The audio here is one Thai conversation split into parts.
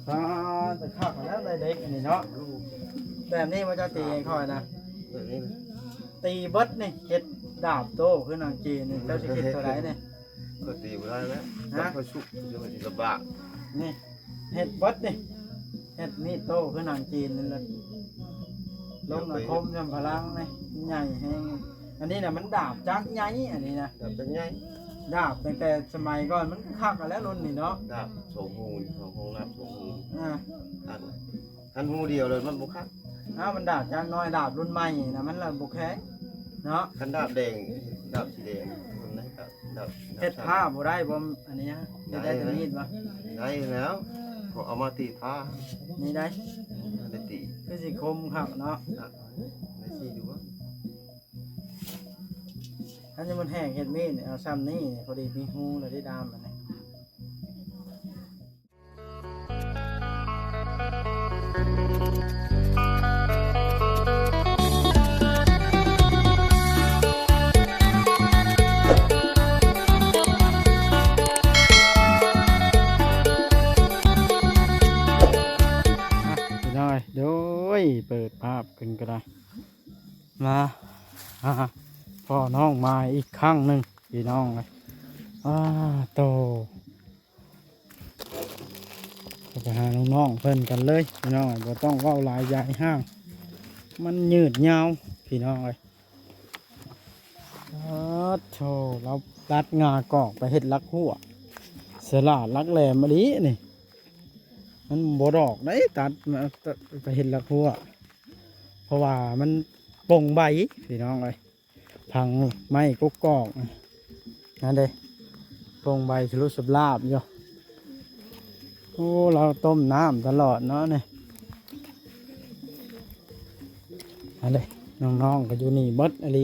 จะข้าวแล้วได้เด็กอันนี้เนาะแบบนี้มันจะตีเองค่อยนะ แบบนี้นะ ตีเบิดนี่เฮ็ดดาบโตคือนางจีนนี่เจ้าสิคิดเท่าไหร่นี่ ก็ตีไม่ได้แล้วก็ชุกจะมันลำบาก นี่เฮ็ดเบิดนี่เฮ็ดมีดโตคือนางจีนนี่แหละลงอาคมจำพลังนี่ใหญ่แฮงอันนี้น่ะมันดาบจักใหญ่อันนี้นะ ดาบเป็นไง ดาบตั้งแต่สมัยก่อนมันคักกันแล้วรุ่นนี่เนาะ ดาบสองหูสองหูดาบสองหู อ่า อันหูเดียวเลยมันบุคัก มันดาบจักน้อยดาบรุ่นใหม่นะมันละบ่แข็งเนาะ ขันดาบแดงดาบสีแดงมันได้ครับดาบ เฮ็ดผ้าบ่ได้บ่อันนี้ฮะได้แต่มีดบ่ ได้แล้วพอเอามาตีผ้า นี่ได้ ได้ตี คือสิคมคักเนาะ ได้สีดูว่า ถ้าจะมันแห้งเฮ็ดมีดเอาซ้ำนี่พอดีมีหูแล้วได้ดามมันนี่โดยเปิดภาพขึ้นก็ได้มาพ่อน้องมาอีกครั้งหนึ่งพี่น้องเลยโตไปหาน้องๆเพิ่นกันเลยพี่น้องบ่ต้องเว้าหลายใหญ่ห้างมันยืดยาวพี่น้องเลยโธ่เราตัดงากอกไปเฮ็ดลักหัวสลาดลักแหลมมาดินี่มันบ่ดอกได้ตัดมาไปเห็นละพัวเพราะว่ามันป่งใบพี่น้องเลยพังไม้กุกกอกนั่นเด้ป่งใบสลุสลาบอยู่โอ้เราต้มน้ำตลอดเนาะเนี่ยนั่นเด้น้องๆก็อยู่นี่เบิดอะไร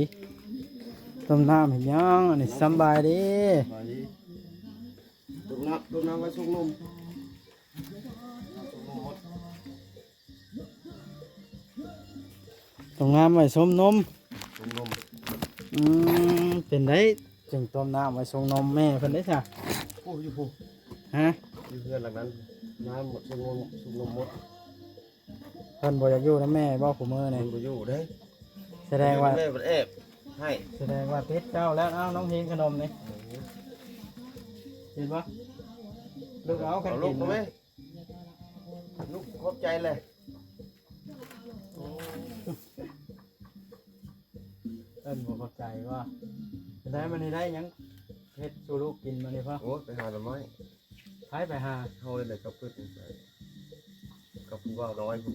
ต้มน้ำเห็นยังอันนี้สบายดีต้มน้ำไว้ชุกนมต้มน้ำไว้ส้มนม นม เป็นได้จึงต้มน้ำไว้ส่งนมแม่เพิ่นได้จ้ะ โอ้ยผู้ ฮะ อยู่เพื่อนหลังนั้นน้ำหมดชุกนมหมด เพิ่นบ่อยากอยู่นำแม่บ่ผู้มื้อ มั นี่ นไปอยู่ได้ แสดงว่า แม่มันแอบให้ แสดงว่าติดเจ้าแล้วน้องเฮงขนมนี่เห็นบ่ลูกเอากัน เอาลู กิ ก น มาไหมลูกขอบใจเลย เพิ่นบ่เข้าใจว่าได้มันนี่ได้หยังเฮ็ดสู่ลูกกินมานี่พ่อ โอ้ไปหาหน่อไม้ ไปหา เขาเลยกับพืชกับคุณว่าน้อยคุณ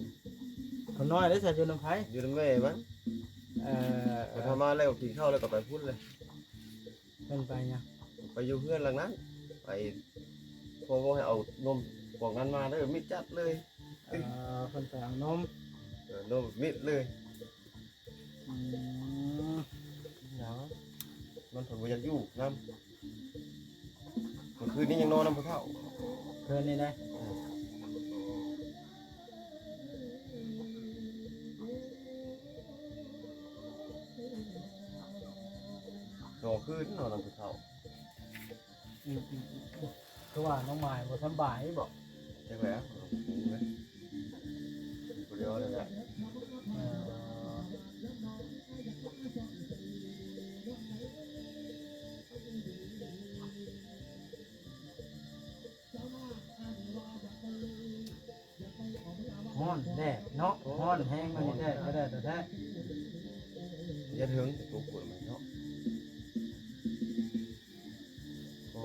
คนน้อยได้ใส่อยู่น้ำไผ อยู่ในแม่มั้ง ไปทำมาแล้วกินข้าวแล้วก็ไปพูดเลย เพิ่นไปหยัง ไปอยู่เพื่อนหลังนั้นไปพอว่าให้เอานมบอกงั้นมาได้มิดจัดเลย เพิ่นไปเอานม นมมิดเลย อืม เนาะมันผลประโยชน์อยู่น้ำคืนนี้ยังนอนน้ำผู้เฒ่า เพิ่นนี่ได้ นอนคืนนอนน้ำผู้เฒ่า คือว่าน้องหมายบ่สบายบ่ ใช่ไหมคนเดียวเลยนะฮ้อนแดดเนาะฮ้อนแห้งมันนี่แดดก็ได้แต่แท้ ยัดหึงตุกปวดมันเนาะพอ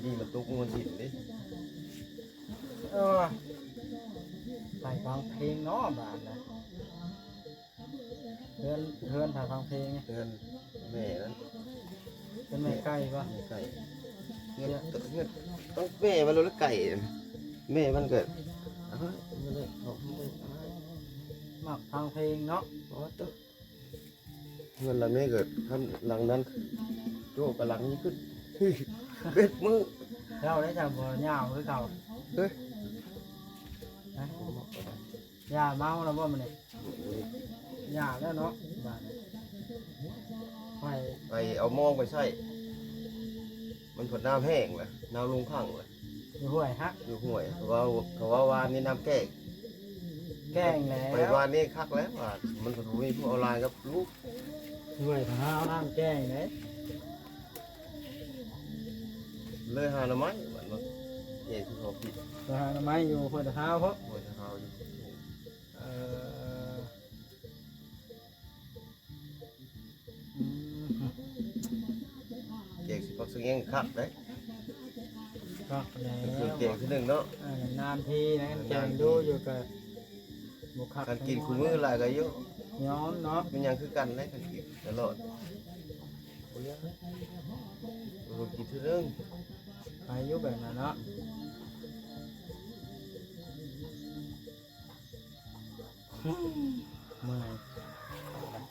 ดีมันตุกมันหินดิ ใส่ฟังเพลงเนาะบาดนะเพื่อนถ่ายฟังเพลง เตือนแม่นั้น เป็นแม่ไก่ปะ แม่ไก่เงี้ยต้องแม่มันรู้แล้วไก่แม่มันเกิดมันเลยเขาไม่ได้ มักฟังเพลงเนาะ อ๋อตึ๊กเงินหลังนี้เกิดขั้นหลังนั้นโจ้กับหลังนี้ขึ้นเบ็ดมือ เราได้จากบัวยาวคือเก่า เฮ้ย ยาเมาแล้วบ่มันนี่ยาแล้วเนาะบาดไป ไปเอามองไปใส่มันผดน้ำแห้งเลยน้ำลงข้างเลย อยู่ห้วยฮัก อยู่ห้วยเขาว่าวานนี่น้ำแก้ง แกล้งแล้ ไป ว วานนี่คักแล้วว่ามันก็มีผู้เอาลายกับลูก ห้วยเท้าน้ำแกล้งเลย เลยหาหน่อไม้มันว่าเจ๊ที่เขาผิด ตัวหาหน่อไม้อยู่ห้วยเท้าเพราะ ห้วยเขาอยู่ เอ่ออืม เจ๊สิพักสังเงคักเลย ก็แล้ คือ ว เก่งที่หนึ่งเนาะ นานทีนะแกงดูอยู่กับบุคคล การกินคู่มือหลายก็เยอะ ย้อนเนาะ มันยังคือกันเลยการกินตลอดโอ้ยกินที่หนึ่ง ไปอยุแบบนั้นเนาะเมื่อย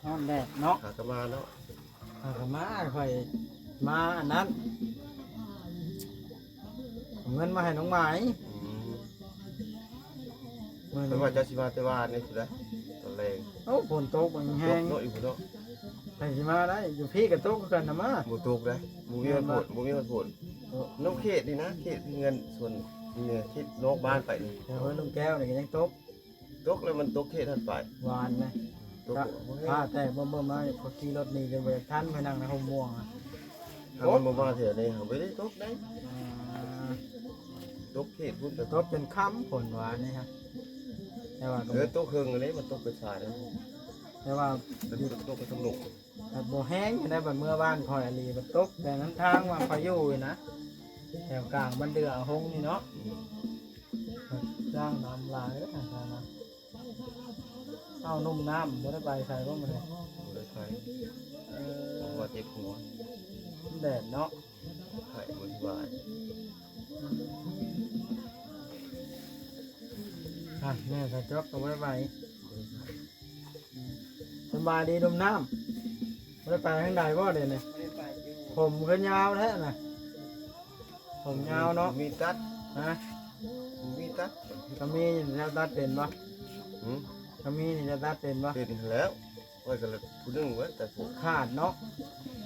นอนแดดเนาะ หากนมาเนาะ เอาก็มาค่อยมาอันนั้นเอาเงินมาให้น้องไหมเมื่อ ไม่ นี้ ว่าจะสิมาแต่ว่านี่คืออะไรตอนแรง โอ้ฝนตกมันแห้ง เนาะอยู่เนาะ ไปสิมาได้อยู่พี่กับตกกันนะมา หมูตุกเลยหมูมีมันผลหมูมีมันผลน้องเขตนี่นะเขตเงินส่วนเงินเขตนอกบ้านไปนี่ เดี๋ยวเฮ้ยลุงแก้วนี่ก็ยังตก ตกแล้วมันตกเขตทันไป หวานเลย ตก ผ้าแต่เบิ่มๆมาพอขี่รถหนี่กันไปท่านไปนั่งในห้องม่วงอ่ะ ทางมันมาเถอะนี่ไม่ได้ตกได้ อ่า ตกเขตพุ่นแต่ ตกจนค่ำผลหวานนี่ครับแต่ว่าก็ ตกเครื่องอะไรมันตกเป็นสายแล้ว แต่ว่า มันตกไปทางหนุก แบบโบแห้งอยู่ในบัดเมื่อบ้านคอยอลีบัดตกแต่นั้นทางว่าคอยอยู่อยู่นะแถวกลางบันเดือหงนี่เนาะจ้างน้ำลายแล้วทางนะเอานุ่มน้ำบ่ได้ไปใส่ก็มันเลย เลยไฟ เอ ว่าเจ็บหัว แดดเนาะ ไข่บนบาย แม่ใส่จอกก็บ่ได้ไปสบายดีนุ่มน้ำบ่ได้ไปทางใดบ่เดี๋ยวนี้ผมก็ยาวแท้น่ะผมยาวเนาะ มีตัด ฮะ มีตัด ก็มีจะตัดเป็นปะ อืม ก็มีจะตัดเป็นปะ เป็นแล้วไว้กันละผู้นึงไว้แต่ผม ขาดเนาะ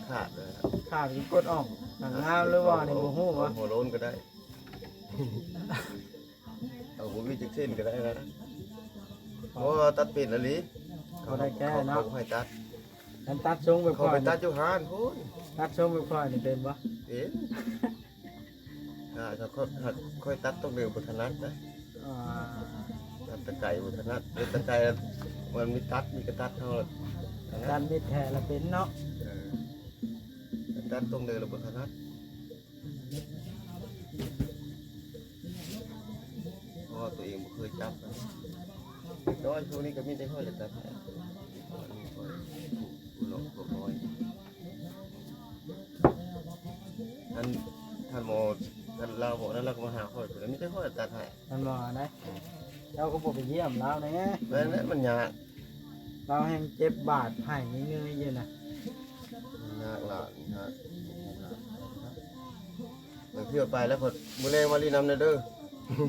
ขาดเลย ขาดคือกดออกหนังงามหรือว่าในบูฮู้วะ หัวโล้นก็ได้ เอาหัววิจิกเส้นก็ได้นะเพราะว่าตัดเป็นอะไรเขาให้ตัด กันตัดทรงไป เขา ค่อ ไป ย ตัดจุฮานพูน ตัดทรงไปค่อยนี่เป็นปะ เป็นถ้าค่อยตัดต้องเร็วบุทนัดนะ อ่า ตัดตะไก่บุทนัดตะไก่มันมีตัดมีกระตัดเท่า ตัดมิดแท้ละเป็นเนาะ ตัดต้องเร็วบุทนัดเพราะตัวเองไม่เคยจับน้อยช่วงนี้ก็มีแต่ค่อยจะตัดหลงหลงน้อยท่านหมอท่านเราบอกนั่นเราก็มาหาค่อยแต่ไม่ใช่ค่อยตัดให้ มันบอกนะเราก็บอกไปเยี่ยมเราเนี่ย แล้วนั่นมันยาก เราแห่งเจ็บบาดไผ่เงยๆอยู่นะ ยากหลานยากเที่ยวไปแล้วพอมื้อแรงมาลีนำเด้อ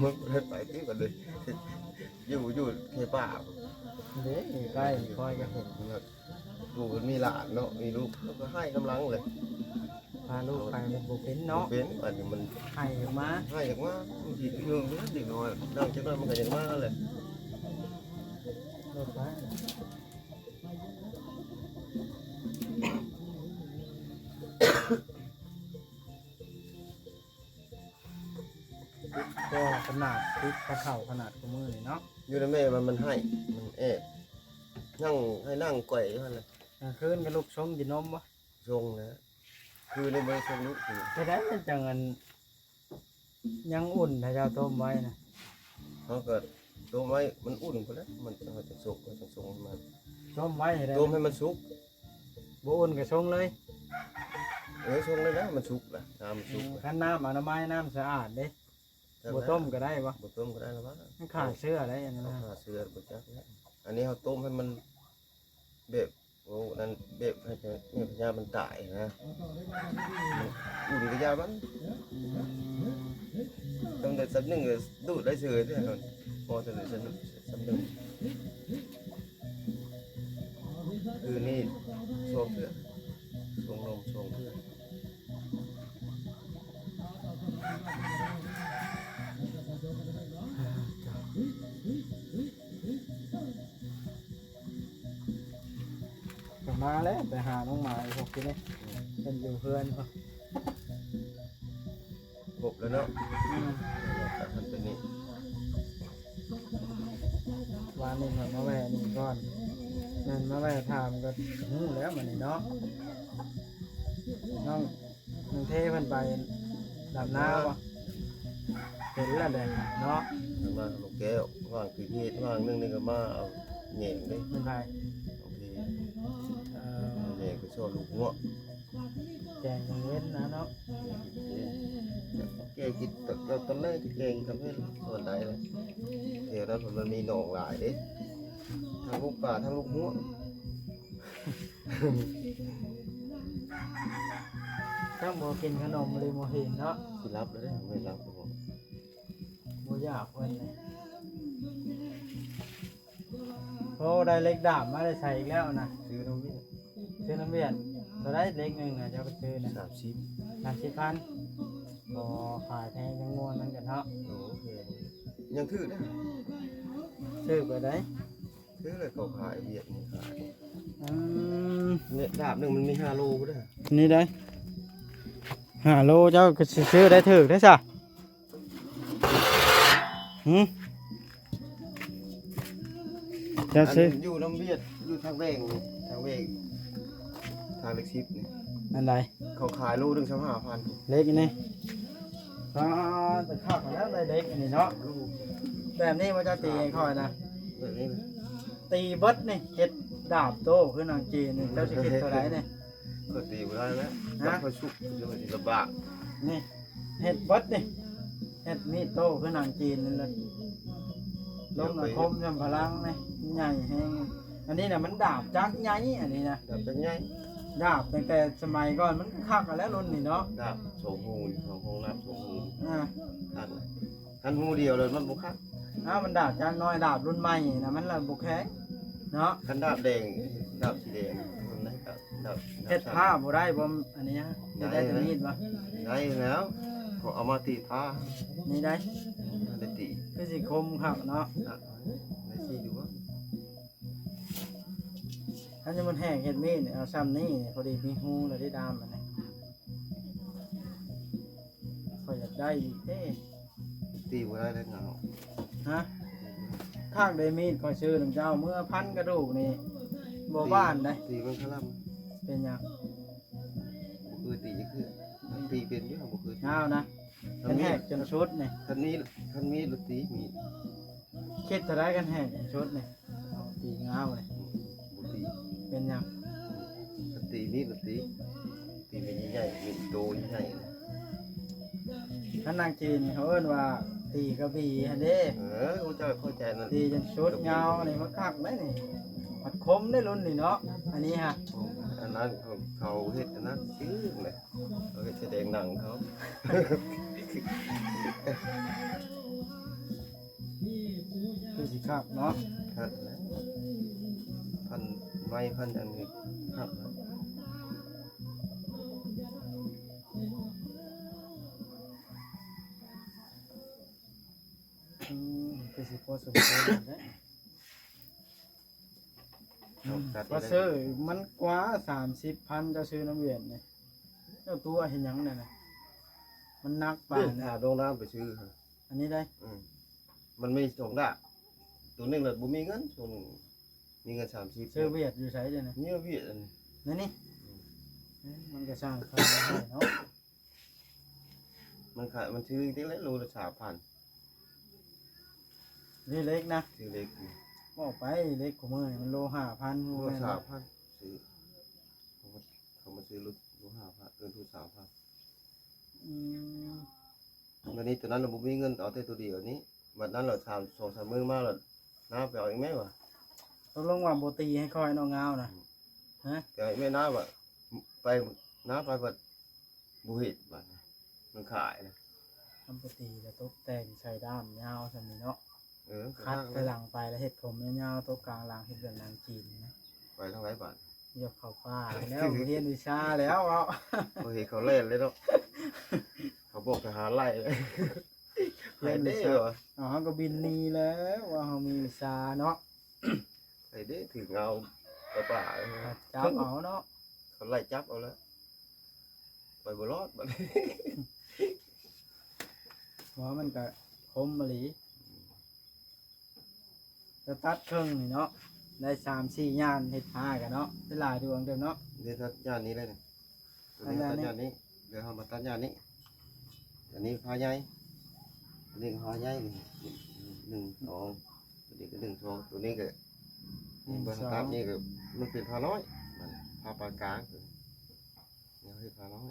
มันไปที่กันเลยอยู่เทป่า เด้อยู่ใกล้คอยจะเห็น ลูกมีหลานเนาะมีลูกแล้วก็ให้กำลังเลย พาลูกไปมันบุเป็นเนาะ เป็นอันนี้มัน ไผ่ออกมา ให้อย่างว่าบางทีเรื่องนี้เด็กน้อยดังจากนั้นมันก็อย่างว่าเลย รถไปก็ขนาดพริกกระเข่าขนาดกระมือนี่เนาะ อยู่ในแม่มันให้มันแอบนั่งให้นั่งไกวเท่านั้น กลางคืนกับลูกชงกินนมวะ ทรงนะคือในเมืองทรงลูกคือ จะได้เป็นจังอันยังอุ่นถ้าเจ้าต้มไว้นะ เขาเกิดตัวไม้มันอุ่นไปแล้วมันจะสุกมันจะทรงมัน ต้มไว้ให้ได้ ต้มให้มันสุก บ่อุ่นกับชงเลย ทรงเลยนะมันสุกละน้ำมันสุก ขั้นน้ำอนามัยน้ำสะอาดเด้บ่ต้มก็ได้ปะ บ่ต้มก็ได้แล้ววะ มันขาดเชื้ออะไรอย่างนั้น เอา นะ ขาเสือบ่จักแล้วอันนี้เขาต้มให้มันแบบโอ้นั่นแบบให้พญามันตายนะอุ่นกระยามัน ต้องได้สักหนึ่งดูดได้เสือด้วยครับพอจะได้สักหนึ่งคือนี่โชว์เพื่อชงนมชงเพื่อ มาแล้วไปหาน้องหมาพวกที่นี่เป็นอยู่เพื่อนเขา ครบแล้วเนาะแต่มันเป็นนี่ วานนี่มาแวะนี่ก่อนนั่นมาแวะถามก็หูแล้วมันนี่เนาะน้องเทเพิ่นไปดำน้ำบ่เห็นแล้วแดงเนาะ มาลูกแก้วว่างคือเฮ็ดว่างนึงนี่ก็มาเอาแหน่งเด้ เป็นไผ โอเค เอ่อ แหน่งก็ชอบลูกหัว แจงกังเว้นนะเนาะ แกกินตอนแรกที่แกงทำให้ส่วนใดเลยเดี๋ยวนั้นมันมีหนองหลายเด้ทั้งลูกป่าทั้งลูกหัว ถ้าบ่กินขนมเลยบ่เห็นเนาะ สิรับแล้วเด้ไม่รับก็บอก บ่อยากเพิ่นเลยโอ้ได้เล็กดาบมาได้ใส่อีกแล้วนะ ซื้อน้ำวิ่ง ซื้อน้ำเวียนตัวได้เล็กหนึงน่ะจะเอาไปซื้อน่ะ 30,000บ่ขายแพงจังงวนมันกันเนาะ โอเคยังถือได้ ซื้อไปได้ ถือเลยเขาขายเวียดนี่ขาย อืม เนี่ยดาบหนึ่งมันมี5 โลก็ได้ นี่ได้5 โลเจ้าก็สิซื้อได้ถึกได้ซะหืมจะซื้อ นอยู่น้ำเวียดอยู่ทางแวงนี่ทางแวงทางเล็กซิปนี่ อันใด เขาขายโลหนึ่ง25,000 เล็กนี่แต่ข้าวแล้วได้เล็กอันนี้เนาะ ลูก แบบนี้ว่าจะตีให้ค่อยนะ แบบนี้เลย ตีเบิดนี่เฮ็ดดาบโตคือนางจีนนี่เจ้าสิคิดเท่าไหร่นี่ ก็ตีไม่ได้แล้ว ฮะ ค่อยชุบจะมันลำบาก นี่เฮ็ดเบิดนี่เฮ็ดมีดโตคือนางจีนนี่แหละลงอาคมจำพลังนี่ใหญ่แฮงอันนี้น่ะมันดาบจักใหญ่อันนี้นะ ดาบจังไง ดาบตั้งแต่สมัยก่อนมันคักกันแล้วรุ่นนี่เนาะ ดาบโสหูนของห้องน้ำโสหูน อ่า ทันหูเดียวเลยมันบุคัก มันดาบจักน้อยดาบรุ่นใหม่นะมันละบ่แข็งเนาะ ทันดาบแดงดาบสีแดงมันได้กับดาบ เฮ็ดผ้าบ่ได้บ่อันนี้ฮะเฮ็ดได้แต่มีดบ่ ได้แล้วพอเอามาตีผ้า นี่ได้ ทันได้ตี คือสิคมคักเนาะ ได้ชีอยู่ว่า ถ้าจะมันแห้งเฮ็ดมีดเอาซ้ำนี่พอดีมีหูแล้วได้ดามมันนี่ข่อยอยากได้อีกเด้ ตีบ่ได้แล้วเหงา ฮะข้างได้มีดข่อยซื้อน้ำเจ้าเมื่อพันกระดูกนี่บ่บ้านได้ ตีมันขลัง เป็นหยัง บ่คือตีคือตีเป็นอยู่บ่คือ อ้าวนะกันแหกจนชุดนี่ คันมีรถตีมี คิดจะได้กันแหกจนชุดนี่เอาตีงาวนี่ บ่ตี เป็นหยัง ตีมีรถตีตีเป็นใหญ่ๆมีโตใหญ่ ท่านนางจีนเขาเอิ้นว่าตีกระบี่หั่นเด้ เขาจะเข้าใจนั่น ตีจนชุดเงานี่มันคักได้นี่มัดคมได้รุ่นนี่เนาะอันนี้ฮะ อันนั้นเขาเฮ็ดอันนั้นซื้อเลยเขาเฮ็ดแสดงหนังเขา คือสิคักเนาะ ครับนะพันไม้พันอันนี้ครับนะ คือสิพอสมควรเด้พอซื้อมันกว่า30,000จะซื้อน้ำเวียนนี่เจ้าตัวเห็นหยังนั่นน่ะมันนักป่า เดิ น นหาโดงน้ำไปซื้อครับ อันนี้ได้ มันไม่สองดะตัวหนึงเลยบ่มีเงินตัวหนึงมีเงิน30 ซื้อเวียดอยู่ไสเด้อนะ เนี่ยเวียดอันนี้ นั่นนี่มันก็สร้างค่าได้เนาะ มันขายมันซื้อได้แล้วโลละ3,000 นี่เล็กนะ ซื้อเล็กอยู่ บอกไปเล็กของมือนี่มันโล5,000 โล โล ละ ละ 3,000ซื้อเขามาซื้อรถโล5,000เกินทุน3,000 อืม วันนี้ตัวนั้นเราบ่มีเงินเอาแต่ตัวเดียวนี้วันนั้นเรา2-3 มื้อมาแล้วน้าไปเอาอีกไหมวะ ตกลงว่าบ่ตีให้คอยน้องงาวนะฮะ ไปเอาอีกไหมน้าว่าไปน้าไปว่าบ่เฮ็ดบัดนี้มันขายนะ ทำบ่ตีแล้วตกแต่งใส่ด้ามยาวซั่นนี่เนาะ ก็ คัด ทาง ไปหลังไปแล้วเฮ็ดผมยาวๆตกกลางหลังเฮ็ดแบบนางจีนนะ ไปทางไหนบาด ยกเข้าฟ้าแล้วเรียนวิชาแล้วเอา บ่เฮ็ดเขาเล่นเลยเนาะเขาบอกทหารไล่เลย เรียนวิชาเฮาก็บินหนีแล้วว่าเฮามีวิชาเนาะ ไอ้เด้ถึงเอา ป่า จับเอาเนาะ เขาไล่จับเอาแล้วไปบ่รอดบัดนี้ เพราะมันก็คมมะลิจะตัดเครื่องนี่เนาะได้3-4ย่านเฮ็ดผ้ากันเนาะได้หลายดวงเด้อเนาะ นี่ตัดย่านนี้เลยเนี่ยตัวนี้ตัดย่านนี้เดี๋ยวเรามาตัดย่านนี้อันนี้พาใหญ่อันนี้พาใหญ่1 2ตัวนี้ก็1 2ตัวนี้ก็นี่เบอร์ตัดนี่ก็มันเป็นพาน้อยมันพาปานกลางเนี่ยให้พาน้อย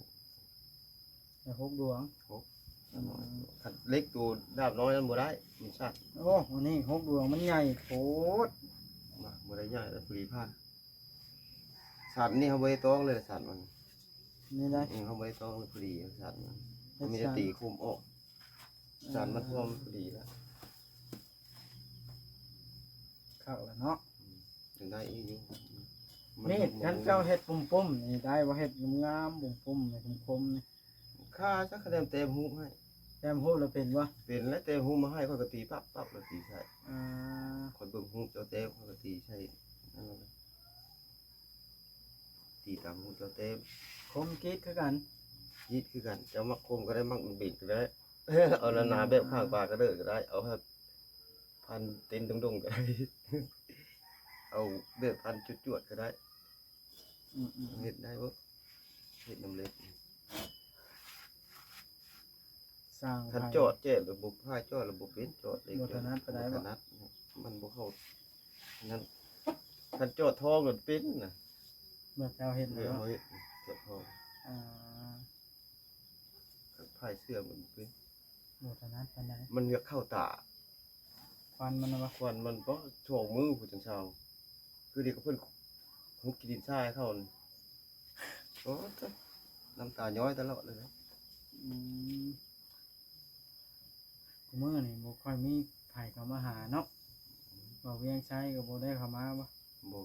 ได้6ดวง ขัดเล็กตัวดาบน้อยนั้นบ่ได้มันสั้น โอ้วันนี้6ดวงมันใหญ่โพด มาบ่ได้ใหญ่แล้วฟรีพลาดสัตว์นี่เขาบ่ได้ต้องเลยสัตว์มัน นี่ได้ เขาบ่ได้ต้องเลยพอดีสัตว์มันมีแต่ตีคุมออกสัตว์มันท่วมพอดีแล้ว เข้าแล้วเนาะ ถึงได้อีกอยู่ นี่ฉันเจ้าเฮ็ดปุ่มๆนี่ได้บ่เฮ็ดงามๆปุ่มๆนี่คมๆนี่ ค่าสักคะแนนเต็มหูให้ แต้มฮู้แล้วเป็นบ่ เป็นแล้วเต็มหูมาให้ค่อยก็ตีปั๊บแล้วตีใช่ อ่า ค่อยเบิ่งหูเจ้าเต็มค่อยก็ตีใช่นั่นแหละตีตามหูเจ้าเต็ม คมกรีดคือกัน ยิดคือกันเจ้ามักคมก็ได้มักบิดก็ได้ เอาหนาๆแบบข้างปลาก็ได้ก็ได้เอาแบบพันเต็นตรงๆก็ได้ เอาแบบพันจุดจวดก็ได้ อืม เห็ดได้บ่เห็ดน้ำเล็ก สร้าง คัน ไว้ จอดแจ้ระบบผ้าจอดระบบเป็นจอดเล็ก บ่ถนัดปานใดบ่ บ่ถนัดมันบ่เข้านั้นคันจอดทองก็เป็นน่ะ แบบเจ้าเฮ็ด เดี๋ยว เนาะ เอาเฮ็ดจอดทอง อ่า กับผ้าเสื้อมันเป็น บ่ถนัดปานใด มันอยากเข้าตา ควันมันน่ะบ่ ควันมันบ่โชว์มือผู้จังเช้าคือเด็กกับเพิ่นหุบกินดินทรายเข้านี่โอ้จ้ะน้ำตาย้อยตลอดเลยนะ อืมกูมื้อนี่บ่ค่อยมีไผเข้ามาหาเนาะบ่เวียงชัยก็บ่ได้เข้ามาบ่ บ่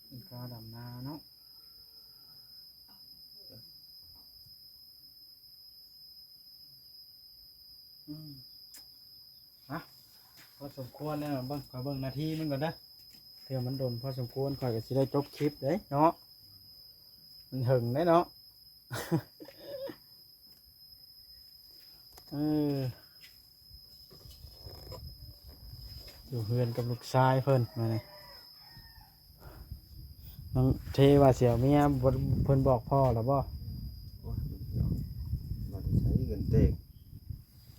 เป็นกาดำนาเนาะพอสมควรแล้วเบิ่งขอเบิ่งนาทีมันก่อนนะเถื่อมันโดนพอสมควรข่อยก็สิได้จบคลิปเด้เนาะมันหึงได้เนาะ อยู่เพื่อนกับลูกชายเพิ่นมาเนี่ยน้องเทว่าเสี่ยวเมียบ่เพิ่นบอกพ่อแล้วบ่ โอ้ยเดี๋ยวมาจะใช้เงินเตก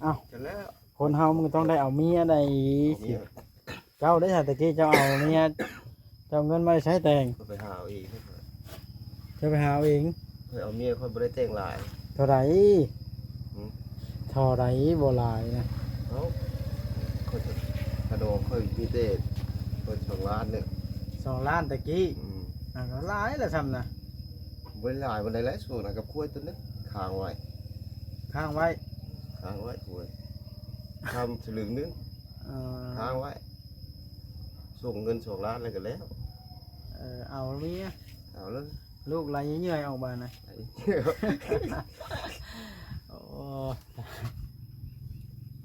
เอ้า จะแล้ว คนเฮามันก็ต้องได้เอาเมียได้ เอาเมีย เจ้าได้ชาตะกี้เจ้าเอาเมียเจ้าเอาเงินมาใช้แต่ง ก็ไปหาเอาเอง เจ้าไปหาเอาเอง เคยเอาเมียค่อยบ่ได้แต่งหลาย เท่าไหร่ หืม เท่าไหร่บ่หลายนะ เอ้าค่อยจะกระโดดค่อยมีแต่เปิด2 ล้านเนี่ย 2 ล้านตะกี้ก็หลายละซ้ำนะ บ่ได้หลายบ่ได้หลายส่วนนะกับกล้วยตัวนึงค้างไว้ ค้างไว้ ค้างไว้กล้วยทำสลึงนึง เอ่อ ค้างไว้ส่งเงิน2 ล้านแล้วก็แล้ว เอาเมีย เอาเลย ลูกไหลเยื่อยๆออกมานะ ไอ้ โอ้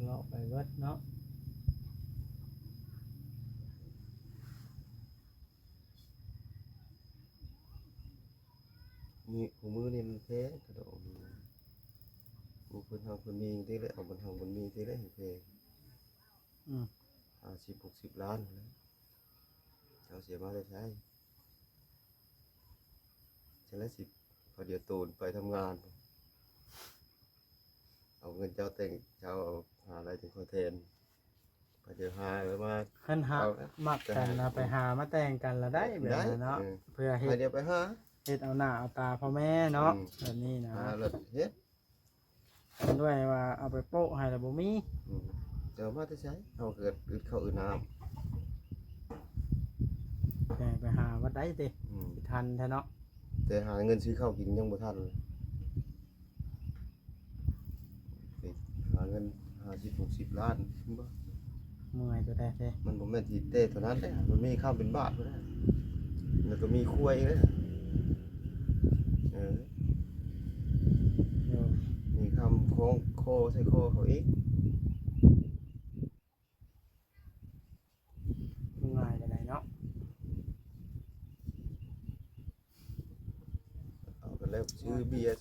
เลาะไปเบิดเนาะ มีหูมือนี่มันแพงกระโดดมีคนทางคนมีที่เลยเอาบนทางบนมีที่เลยแพง 50-60 ล้านแล้วเอาเสียมาได้ใช้ใช่แล้วสิพอเดี๋ยวตูนไปทำงาน เอาเงินเจ้าแต่งเจ้าเอาหาอะไรถึงคอนเทนพอเดี๋ยวหาแล้วมา คันหา เอา มักกันนะไปหามาแต่งกันละได้แบบนั้นเนาะเพื่อ พ เฮ็ อ ด เดี๋ยวไปหา เฮ็ดเอาหน้าเอาตาพ่อแม่เนาะ อืม แบบนี้นะ หาแล้วเฮ็ด ด้วยว่าเอาไปโปะให้แล้วบ่มี เจ้ามาได้ใช้เอาเกิดอึดเข้าอึดน้ แกไปหาวัดได้ติ ำ ทันแท้เนาะ แต่หาเงินซื้อข้าวกินยังบ่ทันเลยหาเงิน50-60 ล้านบ่ เมื่อยตัวได้เด้ มันบ่แม่นที่เต้เท่านั้นเด้มันมีข้าวเป็นบาทบ่ได้แล้วก็มีคุ้ยเด้เออ เดี๋ยว มีคำโค้งโคใส่โคเขาอีก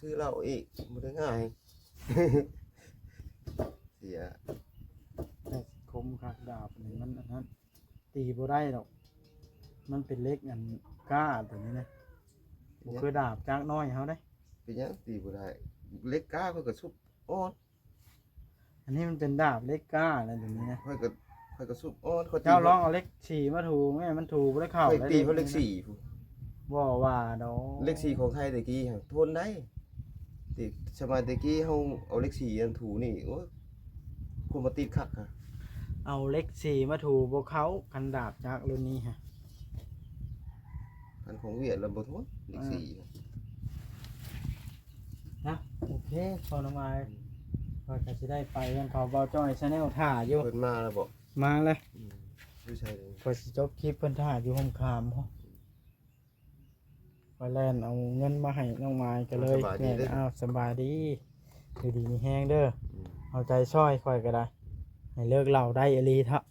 ซื้อเหล้าอีกบ่ได้ง่าย เสีย แต่คมคักดาบนี่มันอันนั้นตีบ่ได้หรอกมันเป็นเล็กอันก้าตัวนี้นะบ่คือดาบจากน้อยเฮาได้ เป็นหยังตีบ่ได้เล็กก้าเพิ่นก็ซุบอ้อน อันนี้มันเป็นดาบเล็กก้าอะไรตัวนี้นะ เพิ่นก็ซุบอ้อนเขาตี เจ้าลองเอาเล็กฉีมาถูแม่มันถูบ่ได้เข้า เพิ่น ได้ ตีเพราะเลข4พู้ บ่ว่าดอก เลข4ของไทยตะกี้หั่นทนได้ติสมัยตะกี้เฮาเอาเลข4อันถูนี่โอ้ยคนมาติดคักอะ เอาเล็กฉีมาถูบ่เข้ากันดาบจากรุ่นนี้ฮะ อันของเวียดแล้วบ่ทนเลข4น่ะ นะโอเคพอน้องไม้ก็จะได้ไปกันเขาเบาจ้อยชาแนลถ่าอยู่ เพิ่นมาแล้วบ่ มาเลย อยู่ใช่เลย พอสิจบคลิปเพิ่นถ่าอยู่ห้องคามพอไปแล่นเอาเงินมาให้น้องไม้ก็เลยแม่อ้าวสบายดีอยู่ดีมีแห้งเด้อเอาใจช่อยค่อยก็ได้ให้เลิกเหล้าได้อลีเถอะ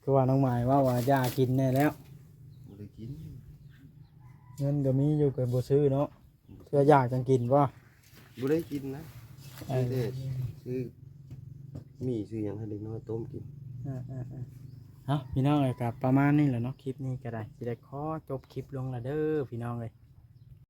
คือว่าน้องไม้ว่าย่ากินแน่แล้ว บ่ได้กิน เงินก็มีอยู่ก็บ่ซื้อเนาะเพื่ออยากจังกินบ่ บ่ได้กินนะนี่เด้ซื้อมีซื้อหยังให้เด็กน้อยต้มกิน เอาพี่น้องเลยกับประมาณนี้แหละเนาะคลิปนี้ก็ได้สิได้ขอจบคลิปลงและเด้อพี่น้องเลย